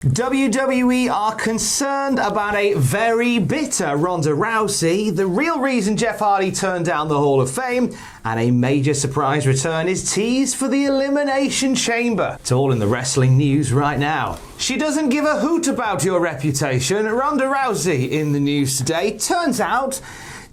WWE are concerned about a very bitter Ronda Rousey, the real reason Jeff Hardy turned down the Hall of Fame, and a major surprise return is teased for the Elimination Chamber. It's all in the wrestling news right now. She doesn't give a hoot about your reputation. Ronda Rousey in the news today. Turns out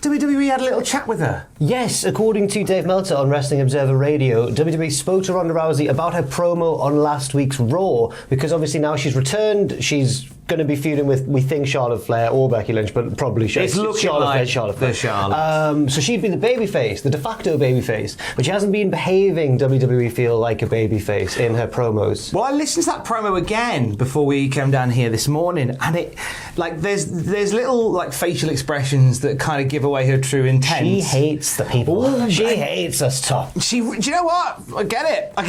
WWE had a little chat with her. Yes, according to Dave Meltzer on Wrestling Observer Radio, WWE spoke to Ronda Rousey about her promo on last week's Raw, because obviously now she's returned, she's going to be feuding with, we think, Charlotte Flair or Becky Lynch, but probably it's looking Charlotte like Charlotte Flair. The Charlotte. So she'd be the babyface, the de facto babyface, but she hasn't been behaving, WWE feel, like a babyface in her promos. Well, I listened to that promo again before we came down here this morning, and it, like, there's little like facial expressions that kind of give away her true intent. She hates the people. Ooh, she hates us, Tom. Do you know what? I get it. I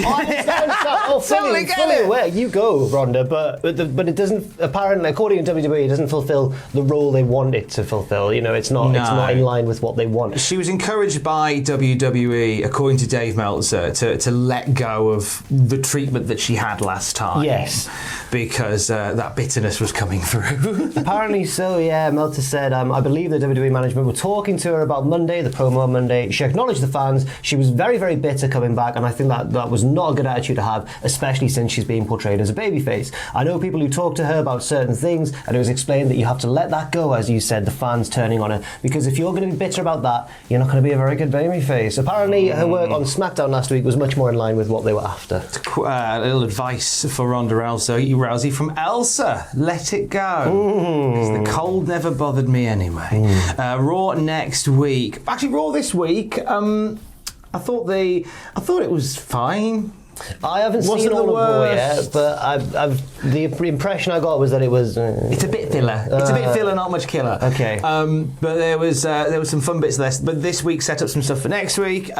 understand. Fully aware. You go, Ronda, but it doesn't apparently. According to WWE, it doesn't fulfill the role they want it to fulfill. You know, it's not in line with what they want. She was encouraged by WWE, according to Dave Meltzer, to let go of the treatment that she had last time. Yes. Because that bitterness was coming through. Apparently so, yeah. Meltzer said, I believe the WWE management were talking to her about Monday, the promo on Monday. She acknowledged the fans. She was very, very bitter coming back, and I think that was not a good attitude to have, especially since she's being portrayed as a babyface. I know people who talk to her about certain things, and it was explained that you have to let that go, as you said, the fans turning on her, because if you're going to be bitter about that, you're not going to be a very good babyface. Apparently her work on SmackDown last week was much more in line with what they were after. A little advice for Ronda Rousey from Elsa: let it go. Because the cold never bothered me anyway. Raw next week. Actually, Raw this week. I thought it was fine. I haven't seen all of Raw yet, but the impression I got was that it was. It's a bit filler. It's a bit filler, not much killer. Okay. But there was some fun bits there. But this week set up some stuff for next week.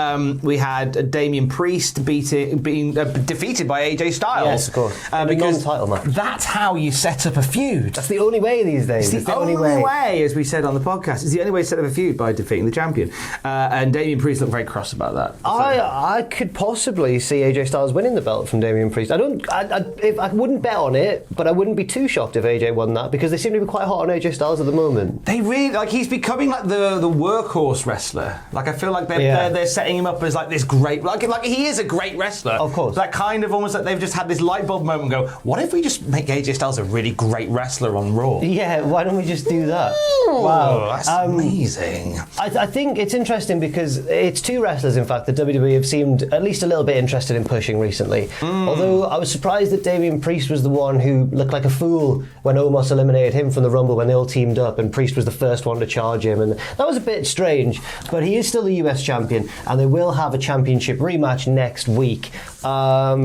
We had Damien Priest being defeated by AJ Styles. Yes, of course. Because non-title match. That's how you set up a feud. That's the only way these days. It's the only way, as we said on the podcast. It's the only way to set up a feud, by defeating the champion. And Damien Priest looked very cross about that. I could possibly see AJ Styles winning the belt from Damien Priest. I wouldn't bet on it, but I wouldn't be too shocked if AJ won that, because they seem to be quite hot on AJ Styles at the moment. They really, he's becoming like the workhorse wrestler. I feel like they're setting him up as like this great, like he is a great wrestler. Of course. That kind of almost like they've just had this light bulb moment and go, what if we just make AJ Styles a really great wrestler on Raw? Yeah, why don't we just do that? Ooh, wow, that's amazing. I think it's interesting because it's two wrestlers, in fact, that WWE have seemed at least a little bit interested in pushing recently. Although I was surprised that Damien Priest was the one who looked like a fool when Omos eliminated him from the Rumble when they all teamed up, and Priest was the first one to charge him, and that was a bit strange. But he is still the US champion, and they will have a championship rematch next week.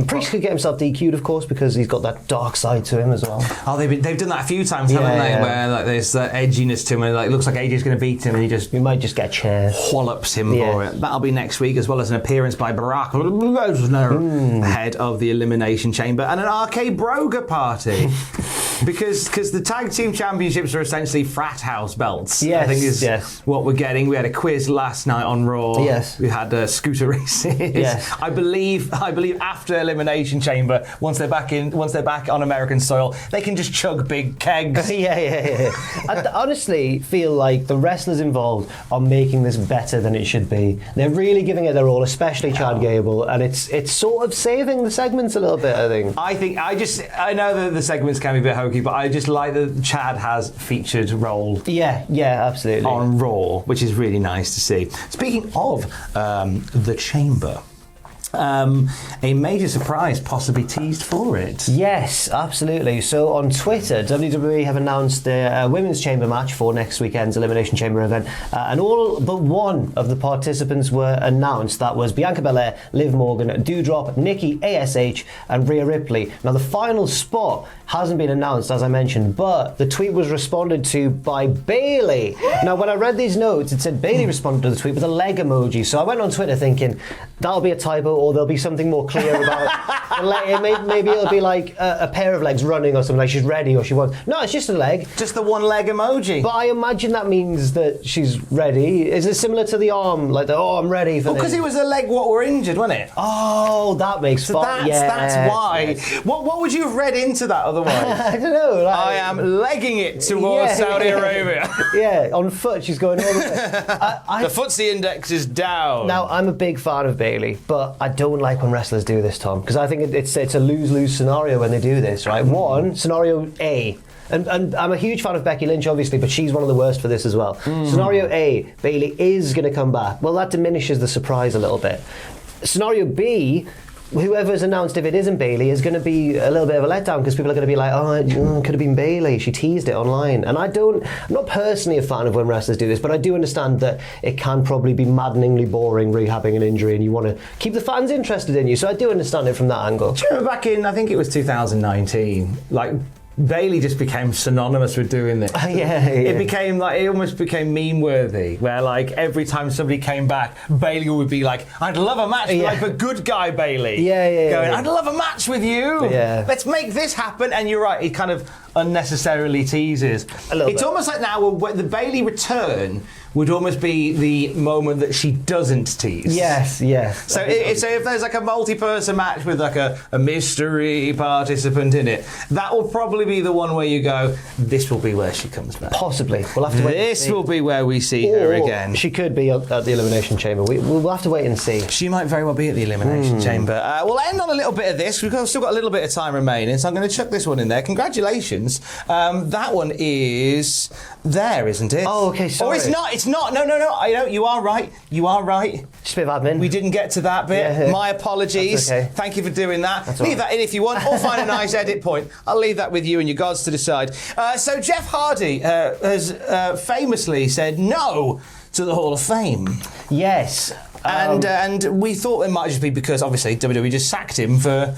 Priest could get himself DQ'd, of course, because he's got that dark side to him as well. Oh, they've done that a few times, haven't they? Where like there's that edginess to him, and it looks like AJ's going to beat him, and he might just get a chair, wallops him for it. That'll be next week, as well as an appearance by Brock Lesnar ahead of the Elimination Chamber and an RK Broga party. because the tag team championships are essentially frat house belts. Yes, I think is what we're getting. We had a quiz last night on Raw. Yes, we had scooter races. Yes, I believe after Elimination Chamber, once they're back on American soil, they can just chug big kegs. Yeah. I honestly feel like the wrestlers involved are making this better than it should be. They're really giving it their all, especially Chad Gable, and it's sort of saving the segments a little bit, I think. I know that the segments can be a bit hokey, but I just like that Chad has featured role. Yeah, absolutely. On Raw, which is really nice to see. Speaking of the Chamber, a major surprise possibly teased for it. Yes, absolutely. So on Twitter, WWE have announced their women's chamber match for next weekend's Elimination Chamber event, and all but one of the participants were announced. That was Bianca Belair, Liv Morgan, Doudrop, Nikki ASH, and Rhea Ripley. Now the final spot hasn't been announced, as I mentioned, but the tweet was responded to by Bayley. Now when I read these notes, it said Bayley responded to the tweet with a leg emoji, so I went on Twitter thinking that'll be a typo, or there'll be something more clear about. Maybe it'll be like a pair of legs running or something, like she's ready or she wants. No, it's just a leg. Just the one leg emoji. But I imagine that means that she's ready. Is it similar to the arm? Like, I'm ready for this? Because it was a leg what were injured, wasn't it? Oh, that makes sense. That's why. Yes. What would you have read into that otherwise? I don't know. Like, I am legging it towards Saudi Arabia. Yeah, on foot she's going all the way. The footsie index is down. Now, I'm a big fan of Bayley, but I don't like when wrestlers do this, Tom, because I think it's a lose-lose scenario when they do this, right? One, scenario A. And I'm a huge fan of Becky Lynch, obviously, but she's one of the worst for this as well. Scenario A, Bayley is going to come back. Well, that diminishes the surprise a little bit. Scenario B, whoever's announced, if it isn't Bayley, is going to be a little bit of a letdown because people are going to be like, it could have been Bayley. She teased it online. And I'm not personally a fan of when wrestlers do this, but I do understand that it can probably be maddeningly boring rehabbing an injury and you want to keep the fans interested in you. So I do understand it from that angle. Do you remember back in, I think it was 2019, like, Bayley just became synonymous with doing this. Yeah. It became like, it almost became meme worthy, where like every time somebody came back, Bayley would be like, "I'd love a match," like the good guy Bayley. Yeah. I'd love a match with you. Yeah. Let's make this happen. And you're right, it kind of unnecessarily teases. It's almost like now the Bayley return would almost be the moment that she doesn't tease. Yes. So if there's like a multi-person match with like a mystery participant in it, that will probably be the one where you go, this will be where she comes back. Possibly. We'll have to wait. This will be where we see her again. She could be at the Elimination Chamber. We'll have to wait and see. She might very well be at the Elimination Chamber. We'll end on a little bit of this. We've still got a little bit of time remaining, so I'm going to chuck this one in there. Congratulations. That one is there, isn't it? Oh, okay, sorry. Or it's not. It's not. No. I know. You are right. Just a bit of admin. We didn't get to that bit. Yeah. My apologies. That's okay. Thank you for doing that. That's Leave all right. that in if you want, or find a nice edit point. I'll leave that with you and your gods to decide. So Jeff Hardy has famously said no to the Hall of Fame. Yes. And we thought it might just be because obviously WWE just sacked him for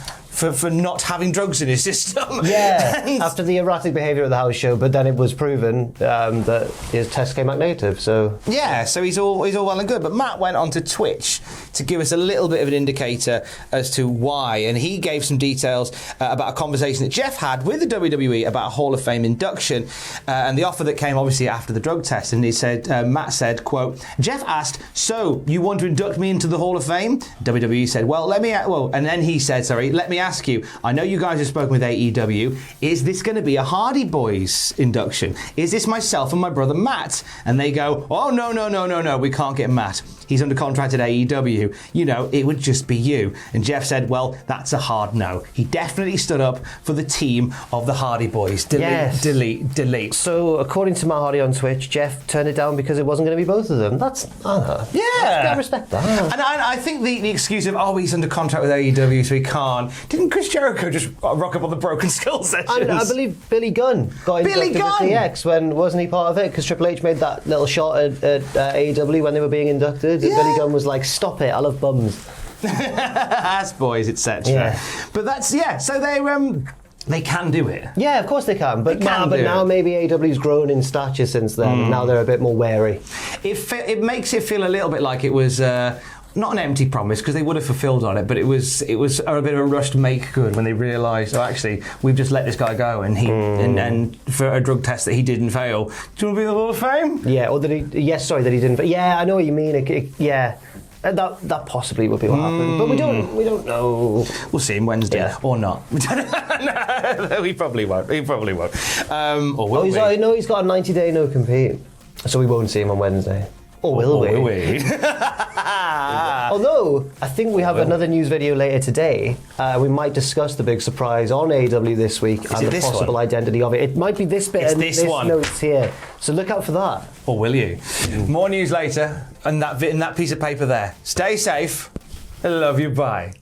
not having drugs in his system. Yeah, after the erratic behaviour at the house show, but then it was proven that his test came back negative. So yeah, so he's all well and good. But Matt went onto Twitch to give us a little bit of an indicator as to why, and he gave some details about a conversation that Jeff had with the WWE about a Hall of Fame induction, and the offer that came obviously after the drug test. And he said, Matt said, quote, Jeff asked, "So you want to induct me into the Hall of Fame?" WWE said, and then he said, let me ask you, I know you guys have spoken with AEW, is this going to be a Hardy Boys induction? Is this myself and my brother Matt? And they go, oh, no, we can't get Matt. He's under contract at AEW. You know, it would just be you. And Jeff said, well, that's a hard no. He definitely stood up for the team of the Hardy Boys. Delete. So, according to Matt Hardy on Twitch, Jeff turned it down because it wasn't going to be both of them. That's, I respect that. And I think the excuse of, he's under contract with AEW, so he can't. Didn't Chris Jericho just rock up on the Broken Skull sessions? And I believe Billy Gunn got inducted with DX wasn't he part of it? Because Triple H made that little shot at AEW when they were being inducted. And Billy Gunn was like, stop it, I love bums. Ass boys, etc. Yeah. But that's, so they can do it. Yeah, of course they can. But now maybe AEW's grown in stature since then, and now they're a bit more wary. It makes it feel a little bit like it was not an empty promise, because they would have fulfilled on it, but it was a bit of a rushed make good when they realised, actually, we've just let this guy go, and he and for a drug test that he didn't fail. Do you want to be in the Hall of Fame? Yeah, or that he didn't. Yeah, I know what you mean. That possibly will be what happened, but we don't know. We'll see him Wednesday or not. No, he probably won't. Or will we? I know he's got a 90-day no compete, so we won't see him on Wednesday. Or will we? Although, I think we have another news video later today. We might discuss the big surprise on AEW this week and the possible identity of it. It might be this bit and this notes here. So look out for that. Or will you? More news later, and that piece of paper there. Stay safe. I love you. Bye.